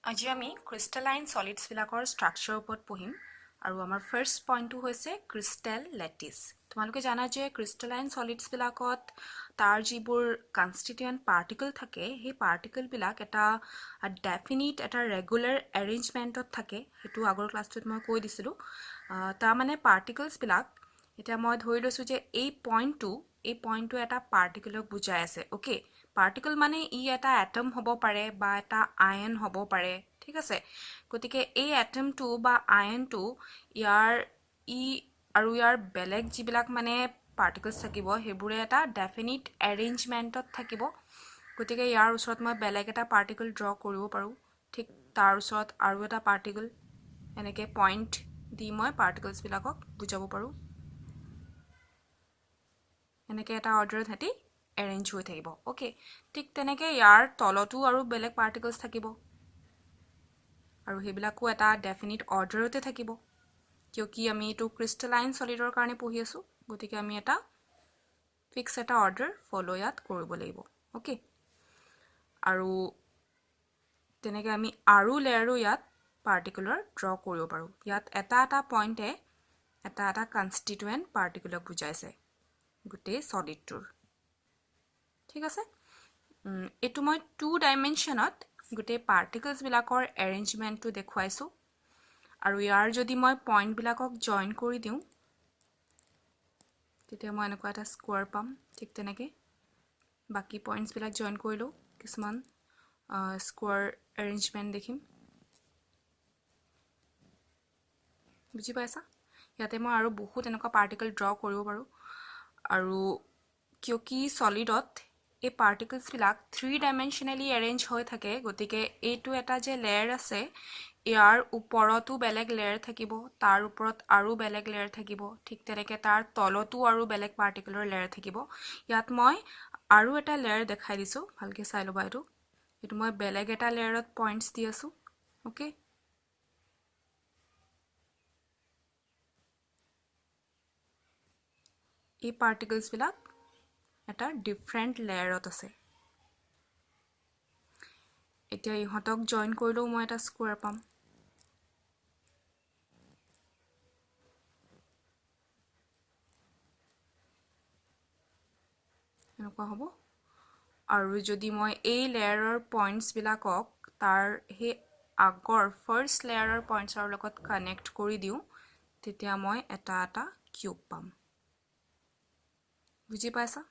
আজি আমি ক্ৰিষ্টেলাইন সলিডছ বিলাকৰ ষ্ট্ৰাকচাৰ ওপৰত পঢ়িম আৰু আমাৰ ফাৰ্স্ট পইণ্টটো হৈছে ক্ৰিষ্টেল লেটিছ তোমালোকে জানা যে ক্ৰিষ্টেলাইন সলিডছ বিলাকত তাৰ যিবোৰ কনষ্টিটিউয়েন্ট পাৰ্টিকল থাকে সেই পাৰ্টিকল বিলাক এটা ডেফিনিট এটা ৰেগুলাৰ এৰেঞ্জমেন্টত থাকে হেতু আগৰ ক্লাছটোত মই কৈ দিছিলো তাৰ মানে পাৰ্টিকলছ বিলাক এটা মই ধৰি লৈছো যে এই পইণ্টটো এটা পাৰ্টিকলক বুজাই আছে ওকে পাৰ্টিকল মানে ই এটা এটম হ'ব পাৰে বা এটা আয়ন হ'ব পাৰে ঠিক আছে গতিকে এই এটমটো বা আয়নটো ইয়াৰ বেলেগ যিবিলাক মানে পাৰ্টিকলছ থাকিব হেবোৰে এটা ডেফিনিট এৰেঞ্জমেন্টত থাকিব গতিকে ইয়াৰ ওচৰত মই বেলেগ এটা পাৰ্টিকল ড্ৰ কৰিব পাৰো ঠিক তাৰ ওচৰত আৰু এটা পাৰ্টিকল এনেকে পইণ্ট দি মই পাৰ্টিকলছ বিলাকক বুজাব পাৰো এনেকে এটা অৰ্ডাৰত হেতি এৰেঞ্জ হৈ থাকিব ওকে ঠিক তেনেকে ইয়াৰ তলতো আৰু বেলেগ পাৰ্টিকলছ থাকিব আৰু হেবিলাকো এটা ডেফিনিট অৰ্ডাৰতে থাকিব কিয়কি আমি এটো ক্ৰিষ্টেলাইন সলিডৰ কাৰণে পঢ়ি আছো গতিকে আমি এটা ফিক্স এটা অৰ্ডাৰ ফলো ইয়াত কৰিব লাগিব ওকে আৰু তেনেকে আমি আৰু লেয়াৰো ইয়াত পাৰ্টিকুলাৰ ড্ৰ কৰিব পাৰো ইয়াত এটা পইণ্টে এটা কনষ্টিটিউয়েন্ট পাৰ্টিকুলক বুজাইছে গুটে সলিডটোৰ ঠিক আছে এটো মই 2 ডাইমেনশনত গুটে পাৰ্টিকলছ বিলাকৰ এৰেঞ্জমেন্টটো দেখুৱাইছো আৰু ইয়াৰ যদি মই পইণ্ট বিলাকক জয়েন কৰি দিও তেতিয়া মই এনেকুৱা এটা স্কোৱাৰ পাম ঠিক তেনেকে বাকি পইণ্টছ বিলাক জয়েন কৰিলো কিছুমান স্কোৱাৰ এৰেঞ্জমেন্ট দেখিম বুজি পাইছা ইয়াতে মই আৰু বহুত এনেকুৱা পাৰ্টিকল ড্ৰ কৰিব পাৰো আৰু কিয়কি সলিডত এই পাৰ্টিকলছ বিলাক 3 ডাইমেনশনালি এৰেঞ্জ হৈ থাকে গতিকে এইটো এটা যে লেয়াৰ আছে ইয়াৰ ওপৰতো বেলেগ লেয়াৰ থাকিব তাৰ ওপৰত আৰু বেলেগ লেয়াৰ থাকিব ঠিক তেনেকে তাৰ তলতো আৰু বেলেগ পাৰ্টিকুলাৰ লেয়াৰ থাকিব ইয়াত মই আৰু এটা লেয়াৰ দেখাই দিছো ভালকে চাই লবা এটো মই বেলেগ এটা লেয়াৰত পইণ্টছ দি আছো ওকে এই পাৰ্টিকলছ বিলাক এটা ডিফাৰেন্ট লেয়াৰত আছে এতিয়া ইহতক জয়েন কৰিলো মই এটা স্কোৱাৰ পাম এনেকুৱা হ'ব আৰু যদি মই এই লেয়াৰৰ পইণ্টছ বিলাকক তাৰ হে আগৰ ফাৰ্স্ট লেয়াৰৰ পইণ্টছৰ লগত কানেক্ট কৰি দিও তেতিয়া মই এটা কিউব পাম বুজি পাইছা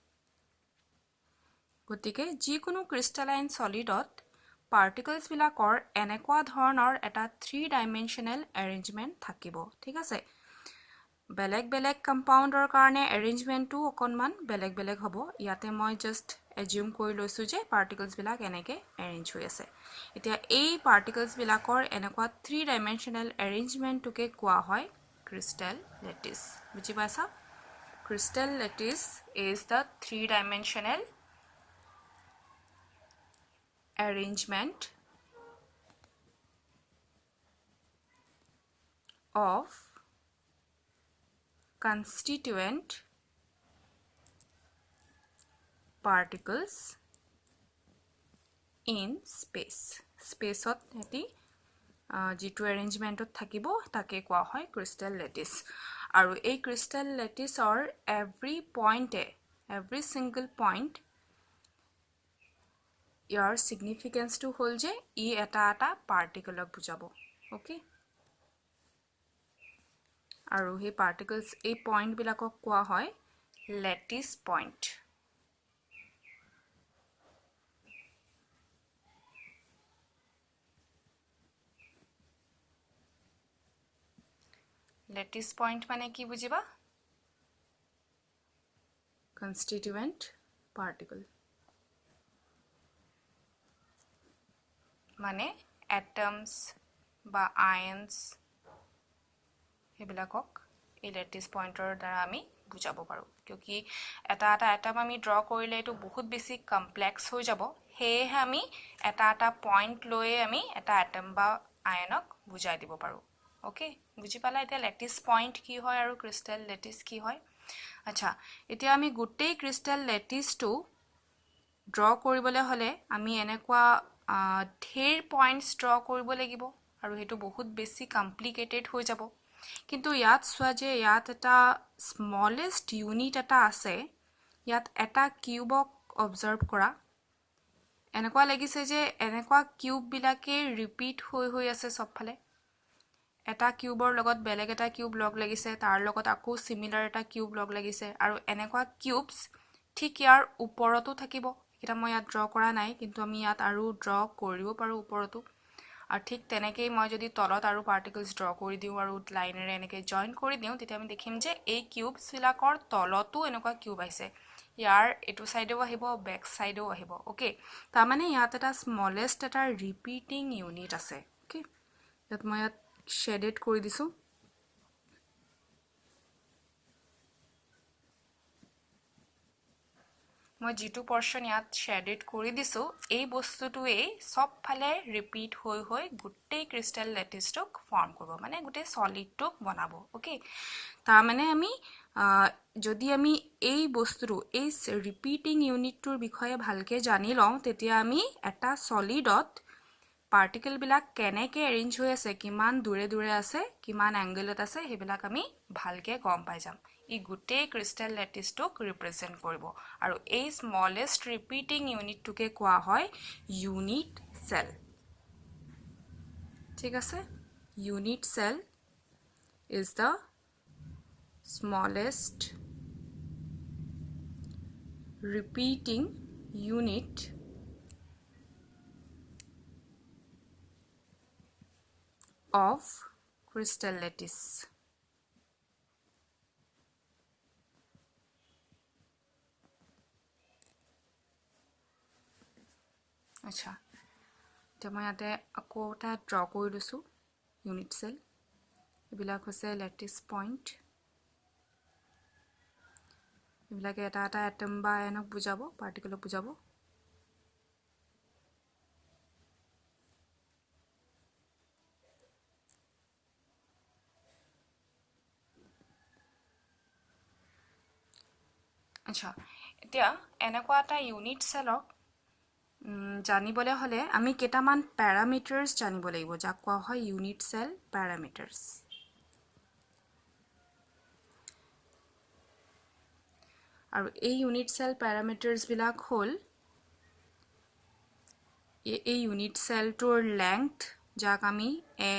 গতিকে যিকোনো ক্ৰিষ্টেলাইন সলিডত পাৰ্টিকলছ বিলাকৰ এনেকুৱা ধৰণৰ এটা 3 ডাইমেনশনাল এৰেঞ্জমেন্ট থাকিব ঠিক আছে বেলেগ বেলেগ কম্পাউণ্ডৰ কাৰণে এৰেঞ্জমেন্টটো অকনমান বেলেগ বেলেগ হ'ব ইয়াতে মই জাস্ট এজিউম কৰি লৈছো যে পাৰ্টিকলছ বিলাক এনেকে এৰেঞ্জ হৈ আছে এতিয়া এই পাৰ্টিকলছ বিলাকৰ এনেকুৱা 3 ডাইমেনশনাল এৰেঞ্জমেন্টটোকে কোৱা হয় ক্ৰিষ্টেল লেটিছ বুজি পাইছা crystal lattice is the 3-dimensional arrangement of constituent particles in space spaceত হেতি যেটো arrangementত থাকিব তাকে কোৱা হয় ক্ৰিষ্টেল লেটিছ আৰু এই ক্ৰিষ্টেল লেটিছৰ every single point ইয়াৰ significance to হল যে ই এটা পাৰ্টিকলক বুজাব ওকে আৰু হে পাৰ্টিকলছ এই পইণ্ট বিলাকক কোৱা হয় লেটিছ পইণ্ট লেটিছ পইণ্ট মানে কি বুজিবা constituent particle মানে atoms বা ions হেবিলাকক এই লেটিছ পইণ্টৰ দ্বাৰা আমি বুজাব পাৰো কিয়কি এটা এটম আমি ড্ৰ কৰিলে এটো বহুত বেছি কমপ্লেক্স হৈ যাব হেহে আমি এটা পইণ্ট লৈ আমি এটা এটম বা আয়নক বুজাই দিব পাৰো ওকে বুজি পালা এতিয়া লেটিছ পইণ্ট কি হয় আৰু ক্ৰিষ্টেল লেটিছ কি হয় আচ্ছা এতিয়া আমি গুটেই ক্ৰিষ্টেল লেটিছটো ড্ৰ কৰিবলৈ হলে আমি এনেকুৱা ढेर পইণ্টছ ড্ৰ কৰিব লাগিব আৰু হেতু বহুত বেছি কমপ্লিকেটেড হৈ যাব কিন্তু ইয়াত সোৱা যে ইয়াত এটা স্মলেষ্ট ইউনিট এটা আছে ইয়াত এটা কিউবক অবজাৰ্ভ কৰা এনেকুৱা লাগিছে যে এনেকুৱা কিউব বিলাকে ৰিপিট হৈ আছে সবফালে এটা কিউবৰ লগত বেলেগ এটা কিউব লগ লাগিছে তাৰ লগত আকৌ সিমিলাৰ এটা কিউব লগ লাগিছে আৰু এনেকুৱা কিউবছ ঠিক ইয়াৰ ওপৰতো থাকিব এটা মই ইয়াত ড্ৰ কৰা নাই কিন্তু আমি ইয়াত আৰু ড্ৰ কৰিব পাৰো ওপৰতো আৰু ঠিক তেনেকৈ মই যদি তলত আৰু পাৰ্টিকলছ ড্ৰ কৰি দিও আৰু লাইনেৰে এনেকৈ জয়েন কৰি দিও তেতিয়া আমি দেখিম যে এই কিউবছ বিলাকৰ তলতো এনেকুৱা কিউব আছে ইয়াৰ এটো সাইডেও আহিব বেক সাইডেও আহিব ওকে তাৰ মানে ইয়াত এটা স্মলেষ্ট এটা ৰিপিটিং ইউনিট আছে ওকে ইয়াত মই ইয়াত শেডেড কৰি দিছো মই যেটো পোৰশন ইয়াত শেডেড কৰি দিছো এই বস্তুটোৱে সব ফালে ৰিপিট হৈ গুটেই ক্ৰিস্টাল ল্যাটিসটোক ফৰ্ম কৰিব মানে গুটেই সলিডটোক বনাব ওকে তাৰ মানে আমি যদি আমি এই বস্তুটো এই ৰিপিটিং ইউনিটটোৰ বিষয়ে ভালকে জানি লওঁ তেতিয়া আমি এটা সলিডত পাৰ্টিকল বিলাক কেনেকে এৰেঞ্জ হৈ আছে কিমান দূৰে দূৰে আছে কিমান এংগলত আছে হেবিলাক আমি ভালকে গম পাই যাম ই গুটেই ক্ৰিস্টাল ল্যাটিসটোক ৰিপ্ৰেজেন্ট কৰিব আৰু এই স্মলেষ্ট ৰিপিটিং ইউনিটটোকে কোৱা হয় ইউনিট সেল ঠিক আছে unit cell is the smallest repeating unit of crystal lattice আচ্ছা মই ইয়াতে আকৌ এটা ড্ৰ কৰি লৈছো ইউনিট সেল এবিলাক হৈছে ল্যাটিস পয়েন্ট এবিলাকে এটা এটা এটম বা আয়নক বুজাব পাৰ্টিকলক বুজাব আচ্ছা এতিয়া এনেকুৱা এটা ইউনিট সেলক জানিবলে হলে আমি কেটামান প্যাৰামিটাৰস জানিব লাগিব যাক কোৱা হয় ইউনিট সেল প্যাৰামিটাৰস আৰু এই ইউনিট সেল প্যাৰামিটাৰস বিলাক হল এই ইউনিট সেলটোৰ লেংথ যাক আমি a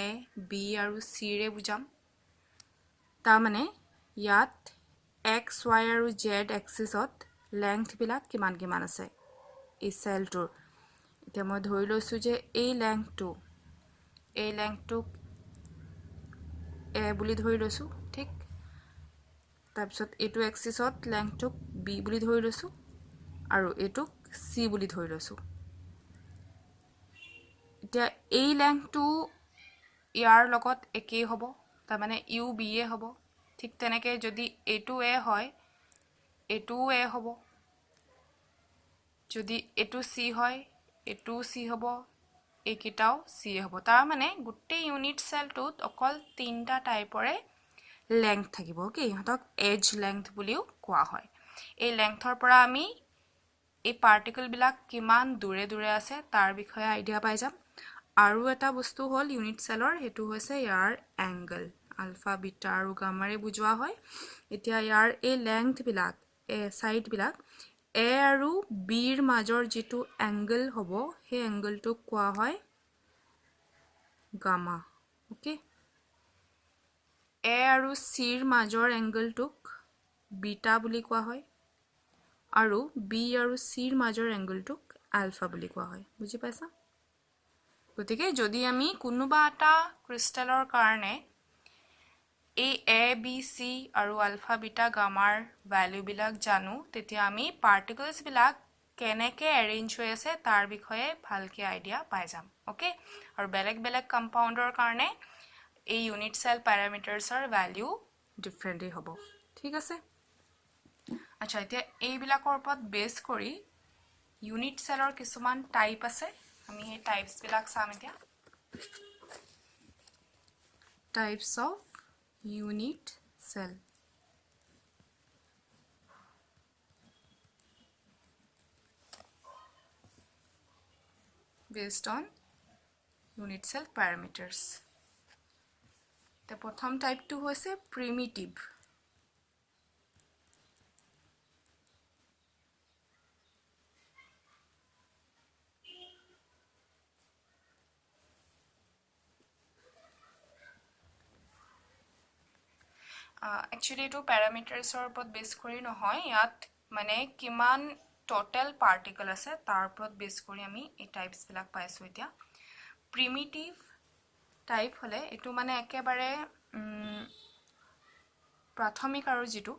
b আৰু c ৰে বুজাম তাৰ মানে ইয়াত x y আৰু z এক্সিছত লেংথ বিলাক কিমান কিমান আছে এই সেলটোৰ এতিয়া মই ধৰি লৈছো যে এই লেংথটো a বুলি ধৰি লৈছো ঠিক তাৰপিছত এটো এক্সিছত লেংথটোক b বুলি ধৰি লৈছো আৰু এটোক c বুলি ধৰি লৈছো এতিয়া এই লেংথটো ইয়াৰ লগত একেই হ'ব তাৰ মানে u b এ হ'ব ঠিক তেনেকে যদি এটো a হয় এটো a হ'ব যদি এটো c হয় এটো c হ'ব একিটাও c হ'ব তাৰ মানে গুটে ইউনিট সেলটোত অকল তিনটা টাইপৰে লেংথ থাকিব ওকে হতক এজ লেংথ বুলিও কোৱা হয় এই লেংথৰ পৰা আমি এই পাৰ্টিকল বিলাক কিমান দূৰে দূৰে আছে তাৰ বিষয়ে আইডিয়া পাই যাম আৰু এটা বস্তু হল ইউনিট সেলৰ হেতু হৈছে ইয়াৰ এংগল আলফা বিটা আৰু গামাৰে বুজোৱা হয় এতিয়া ইয়াৰ এই লেংথ বিলাক এ সাইড বিলাক a আৰু b ৰ মাজৰ যেটো এংগল হ'ব হে এংগলটোক কোৱা হয় গামা ওকে a আৰু c ৰ মাজৰ এংগলটোক বিটা বুলি কোৱা হয় আৰু b আৰু c ৰ মাজৰ এংগলটোক আলফা বুলি কোৱা হয় বুজি পাইছা গতিকে যদি আমি কোনোবা এটা ক্ৰিস্টালৰ কাৰণে এই a b c আৰু আলফা বিটা গামাৰ ভ্যালু বিলাক জানো তেতিয়া আমি পাৰ্টিকলছ বিলাক কেনেকে এৰেঞ্জ হৈ আছে তাৰ বিষয়ে ভালকে আইডিয়া পাই যাম ওকে আৰু বেলেগ বেলেগ কম্পাউণ্ডৰ কাৰণে এই ইউনিট সেল প্যাৰামিটাৰছৰ ভ্যালু ডিফাৰেন্টলি হ'ব ঠিক আছে আচ্ছা এতিয়া এই বিলাকৰ ওপৰত বেস কৰি ইউনিট সেলৰ কিছুমান টাইপ আছে আমি এই টাইপস বিলাক চাম এতিয়া types of unit cell based on unit cell parameters. The prothom type 2 hoise primitive. Actually to parameters or upot base kori nohoy yat mane kiman total particle ase tar upot base kori ami ei types bilak paisu etia. Primitive type hole etu mane ekebare prathomik aru jitu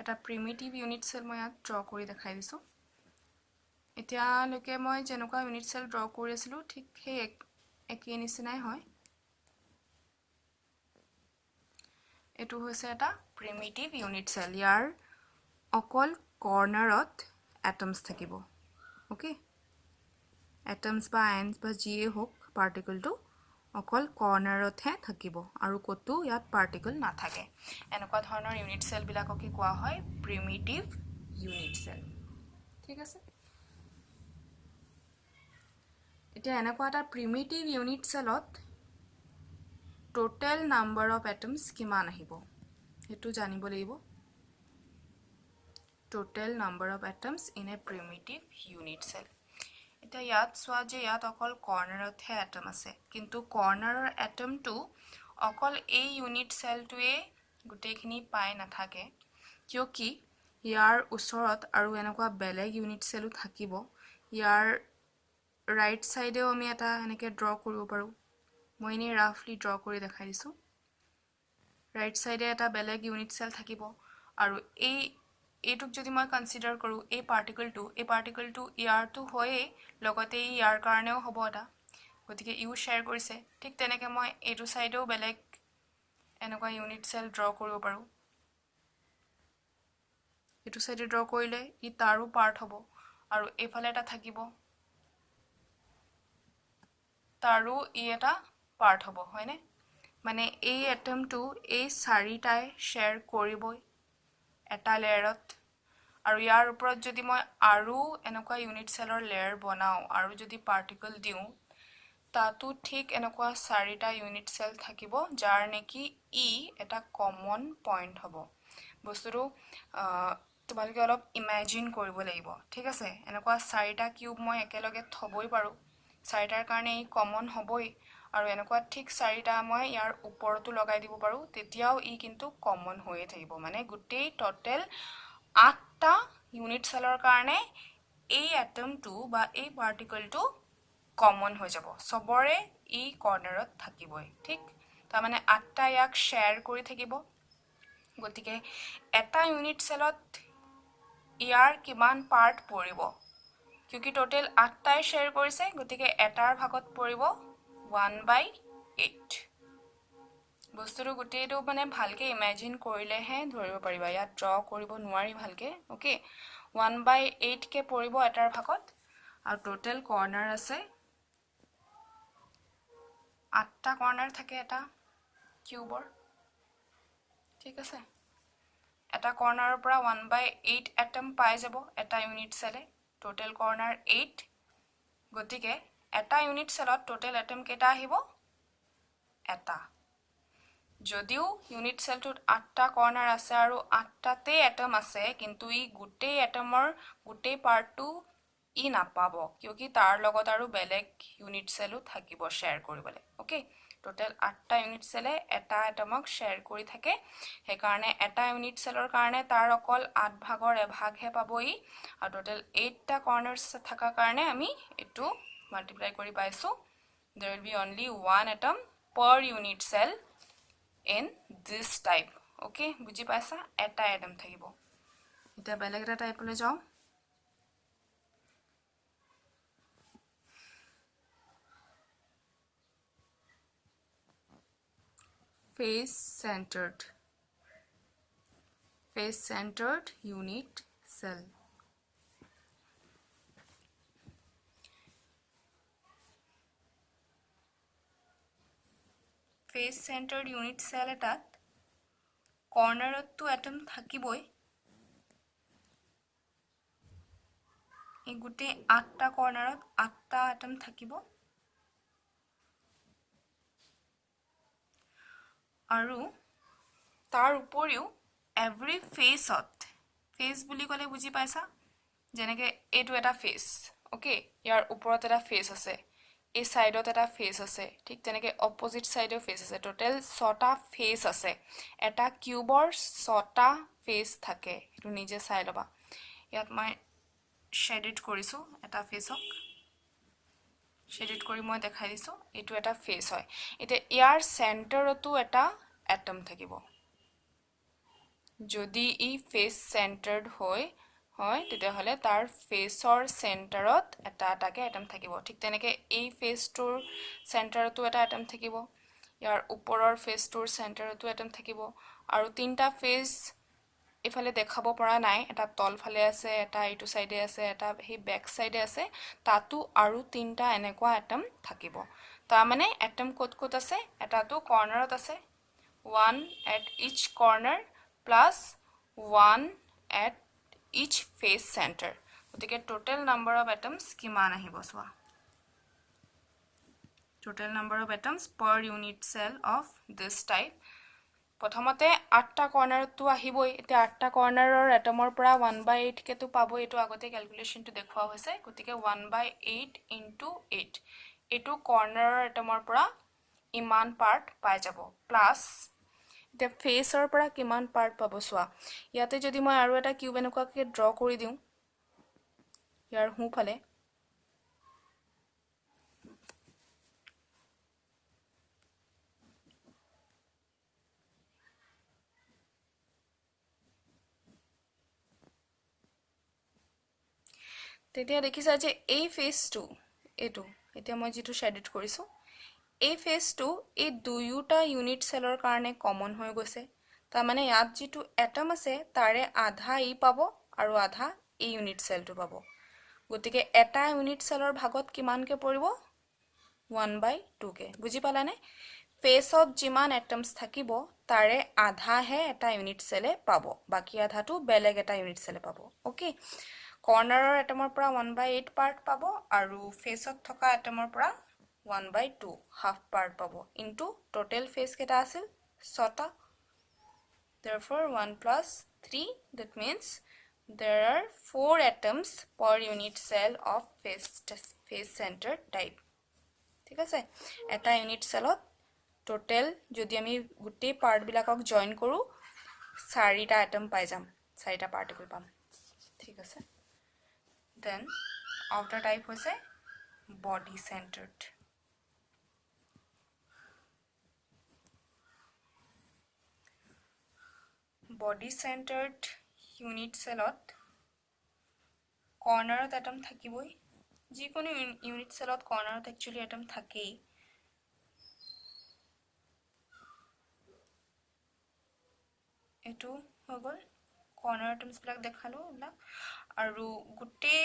eta primitive unit cell moi yat draw kori dekhai disu. Etia loke moi jenokwa unit cell draw kori asilu thik he ekei nisinai hoy. Etu hoise eta primitive unit cell yar okol corner ot atoms thakibo. Okay, atoms ba ions ba GA hok particle to okol corner ot he thakibo aru kotu yat particle na thake. Enokwa dhornor unit cell bilakoke koa hoy primitive unit cell. ঠিক আছে এটা এনেকুৱা এটা primitive unit cellত total number of atoms কিমান আহিব হেতু জানিব লাগিব total number of atoms in a primitive unit cell এটা ইয়াত সোয়া যে ইয়াত অকল কর্নারত হে এটম আছে কিন্তু কৰ্নাৰৰ এটমটো অকল এই ইউনিট সেলটোৱে গুটেখিনি পাই না থাকে কিয়কি ইয়াৰ উচৰত আৰু এনেকুৱা বেলেগ ইউনিট সেলও থাকিব ইয়াৰ right side e ami eta eneke draw koribo paru moi ni roughly draw kori dekhai disu right side e eta beleg unit cell thakibo aru etuk jodi moi consider koru a particle to er to hoye logote er karneo hobo eta gotike u share korise thik teneke moi etu side o beleg enokwa unit cell draw koribo paru etu side draw korile I taru part hobo aru efale eta thakibo taru I eta part hobo hoine মানে এই এটমটো এই চাৰিটাই share কৰিবই এটা লেয়াৰত আৰু ইয়াৰ ওপৰত যদি মই আৰু এনেকুৱা ইউনিট সেলৰ লেয়াৰ বনাও আৰু যদি পাৰ্টিকল দিও তাতো ঠিক এনেকুৱা চাৰিটা ইউনিট সেল থাকিব যাৰ নেকি ই এটা কমন পইণ্ট হ'ব বস্তুটো তোমালোকে অলপ ইমাজিন কৰিব লাগিব ঠিক আছে এনেকুৱা চাৰিটা কিউব মই একেলগে থবই পাৰো চাৰিটাৰ কাৰণে ই কমন হ'বই আৰু এনেকুৱা ঠিক চাৰিটা মই ইয়াৰ ওপৰতো লগাই দিব পাৰো তেতিয়াও ই কিন্তু কমন হৈয়ে থাকিব মানে গুটেই টোটাল 8টা ইউনিট সেলৰ কাৰণে এই এটমটো বা এই পাৰ্টিকলটো কমন হৈ যাব সবৰে ই কৰ্নাৰত থাকিবই ঠিক তাৰ মানে 8টা ইয়াক শেয়াৰ কৰি থাকিব গতিকে এটা ইউনিট সেলত ইয়াৰ কিমান পাৰ্ট পৰিব কিউকি টোটাল 8টাই শেয়াৰ কৰিছে গতিকে এটাৰ ভাগত পৰিব 1/8 বস্তুটো গুটেইটো মানে ভালকে ইমাজিন কৰিলেহে ধৰিব পাৰিবা ইয়াত ড্ৰ কৰিব নোৱাৰি ভালকে ওকে 1/8 কে পৰিব এটাৰ ভাগত আৰু টোটাল কৰ্নাৰ আছে 8টা কৰ্নাৰ থাকে এটা কিউবৰ ঠিক আছে এটা কৰ্নাৰৰ পৰা 1/8 এটম পাই যাব এটা ইউনিট সেলে টোটাল কৰ্নাৰ 8 গতিকে এটা ইউনিট সেলত টোটাল এটম কেটা আহিব এটা যদিও ইউনিট সেলটোত 8টা কৰ্নাৰ আছে আৰু 8টাতে এটম আছে কিন্তু ই গুটেই এটমৰ গুটেই পাৰ্টটো ই নাপাব কিয়কি তাৰ লগত আৰু বেলেগ ইউনিট সেলও থাকিব শেয়াৰ কৰিবলে ওকে টোটাল 8টা ইউনিট সেলে এটা এটমক শেয়াৰ কৰি থাকে হে কাৰণে এটা ইউনিট সেলৰ কাৰণে তাৰ অকল 8 ভাগৰ এভাগহে পাবই আৰু টোটাল 8টা কৰ্নাৰছ থকা কাৰণে আমি এটো মাল্টিপ্লাই কৰি পাইছো there will be only one atom per unit cell in this type okay বুজি পাইছা এটা এটম থাকিব এটা বেলেগ এটা টাইপলৈ যাও face centered unit cell face centered unit cell etat cornerot to atom thakiboi এই গোটেই 8টা কৰ্নাৰত 8টা এটম থাকিব আৰু তাৰ উপৰিও এভৰি ফেসত ফেস বুলি ক'লে বুজি পাইছা যেনেকে এইটো এটা ফেস ওকে ইয়াৰ ওপৰত এটা ফেস আছে এই সাইডত এটা ফেস আছে ঠিক তেনেকে অপোজিট সাইডেও ফেস আছে টোটাল 6টা ফেস আছে এটা কিউবৰ 6টা ফেস থাকে এটো নিজে চাই লবা ইয়াত মই শেডড কৰিছো এটা ফেসক শেডড কৰি মই দেখাই দিছো এটো এটা ফেস হয় এটা ইয়াৰ সেন্টাৰটো এটা এটম থাকিব যদি ই ফেস সেন্টাৰড হয় তেতিয়া হলে তাৰ ফেসৰ সেন্টাৰত এটা এটাকে এটম থাকিব ঠিক তেনেকে এই ফেসটোৰ সেন্টাৰতো এটা এটম থাকিব ইয়াৰ ওপৰৰ ফেসটোৰ সেন্টাৰতো এটম থাকিব আৰু তিনটা ফেস ইফালে দেখাব পৰা নাই এটা তল ফালে আছে এটা ইটো সাইডে আছে এটা হে ব্যাক সাইডে আছে তাতো আৰু তিনটা এনেকুৱা এটম থাকিব তাৰ মানে এটম কোট কোট আছে এটাটো কৰ্নাৰত আছে one at each corner plus one at each face center গতিকে total number of atoms কিমান আহিব সোৱা total number of atoms per unit cell of this type প্ৰথমতে 8টা কৰ্নাৰটো আহিবই এতিয়া 8টা কৰ্নাৰৰ এটমৰ পৰা 1/8 কেটো পাবো এটো আগতে ক্যালকুলেশনটো দেখুৱা হৈছে গতিকে 1/8 * 8 এটো কৰ্নাৰৰ এটমৰ পৰা ইমান পাৰ্ট পাই যাব প্লাস the ফেসৰ পৰা কিমান পাৰ্ট পাব সোৱা ইয়াতে যদি মই আৰু এটা কিউব এনেকুৱাকে ড্ৰ কৰি দিও ইয়াৰ হু ফালে তেতিয়া দেখিছা যে এই ফেসটো এটো এতিয়া মই যেটো শেডড কৰিছো এই ফেসটো এই দুয়োটা ইউনিট সেলৰ কাৰণে কমন হৈ গৈছে তাৰ মানে ইয়াত যেটো এটম আছে তাৰে আধা ই পাব আৰু আধা এই ইউনিট সেলটো পাব গতিকে এটা ইউনিট সেলৰ ভাগত কিমানকে পৰিব 1/2 কে বুজি পালানে ফেসত যিমান এটমস থাকিব তাৰে আধা হে এটা ইউনিট সেলে পাব বাকি আধাটো বেলেগ এটা ইউনিট সেলে পাব ওকে কৰ্নাৰৰ এটমৰ পৰা 1/8 পাৰ্ট পাব আৰু ফেসত থকা এটমৰ পৰা 1/2 হাফ পাৰ্ট পাব ইনটু টোটাল ফেস কেটা আছিল 6টা therefore 1 plus 3 that means there are 4 atoms per unit cell of face center type ঠিক আছে এটা ইউনিট সেলত টোটাল যদি আমি গুটেই পাৰ্ট বিলাকক জয়েন কৰো 4টা এটম পাই যাম 4টা পাৰ্টিকল পাম ঠিক আছে then outer type হৈছে body centered body centered unit cellot cornerত atom থাকিবই যিকোনো ইউনিট সেলত কৰ্নাৰত একচুয়ালি এটম থাকেই এটো হৈ গল কৰ্নাৰ এটমস বিলাক দেখালো না আৰু গুটে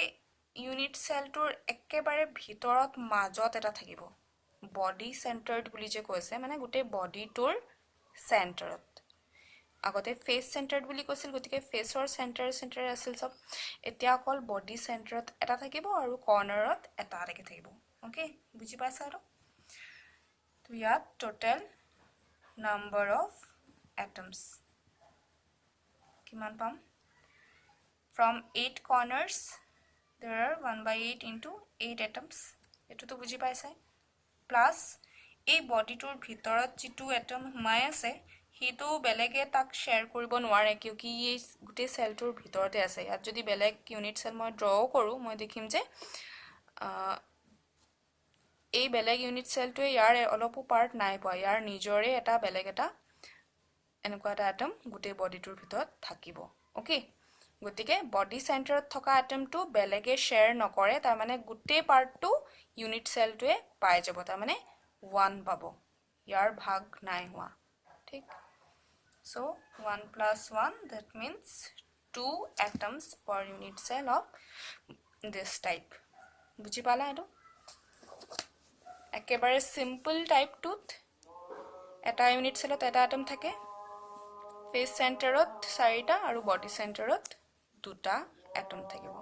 ইউনিট সেলটোৰ একেবাৰে ভিতৰত মাজত এটা থাকিব বডি সেন্টাৰড বুলি যে কৈছে মানে গুটে বডিটোৰ সেন্টাৰত আগতে ফেস সেন্টাৰড বুলি কৈছিল গতিকে ফেসৰ সেন্টাৰ আছিল সব এতিয়া অকল বডি সেন্টাৰত এটা থাকিব আৰু কৰ্নাৰত এটা আৰেকে থাকিব ওকে বুজি পাইছা আৰু তো ইয়াত টোটাল নাম্বাৰ অফ এটমস কিমান পাম from 8 corners there are 1/8 into 8 atoms এটো তো বুজি পাইছা প্লাস এই বডিটোৰ ভিতৰত যেটো এটম হুমাই আছে হিটো বেলেগে তাক শেয়াৰ কৰিব নোৱাৰে কিউকি এই গুটে সেলটোৰ ভিতৰতে আছে ইয়াত যদি বেলেগ ইউনিট সেল মই ড্ৰ কৰো মই দেখিম যে এই বেলেগ ইউনিট সেলটোৱে ইয়াৰ অলপো পাৰ্ট নাই পোৱা ইয়াৰ নিজৰে এটা বেলেগ এটা এনেকুৱা এটা এটম গুটে বডিটোৰ ভিতৰত থাকিব ওকে গতিকে বডি সেন্টাৰত থকা এটমটো বেলেগে শেয়াৰ নকৰে তাৰ মানে গুটে পাৰ্টটো ইউনিট সেলটোৱে পাই যাব তাৰ মানে 1 পাব ইয়াৰ ভাগ নাই হোৱা ঠিক so 1 plus 1 that means 2 atoms per unit cell of this type বুজি পালা এটো একেবাৰে সিম্পল টাইপটোত এটা ইউনিট সেলত এটা এটম থাকে ফেস সেন্টাৰত 4টা আৰু বডি সেন্টাৰত 2টা এটম থাকিব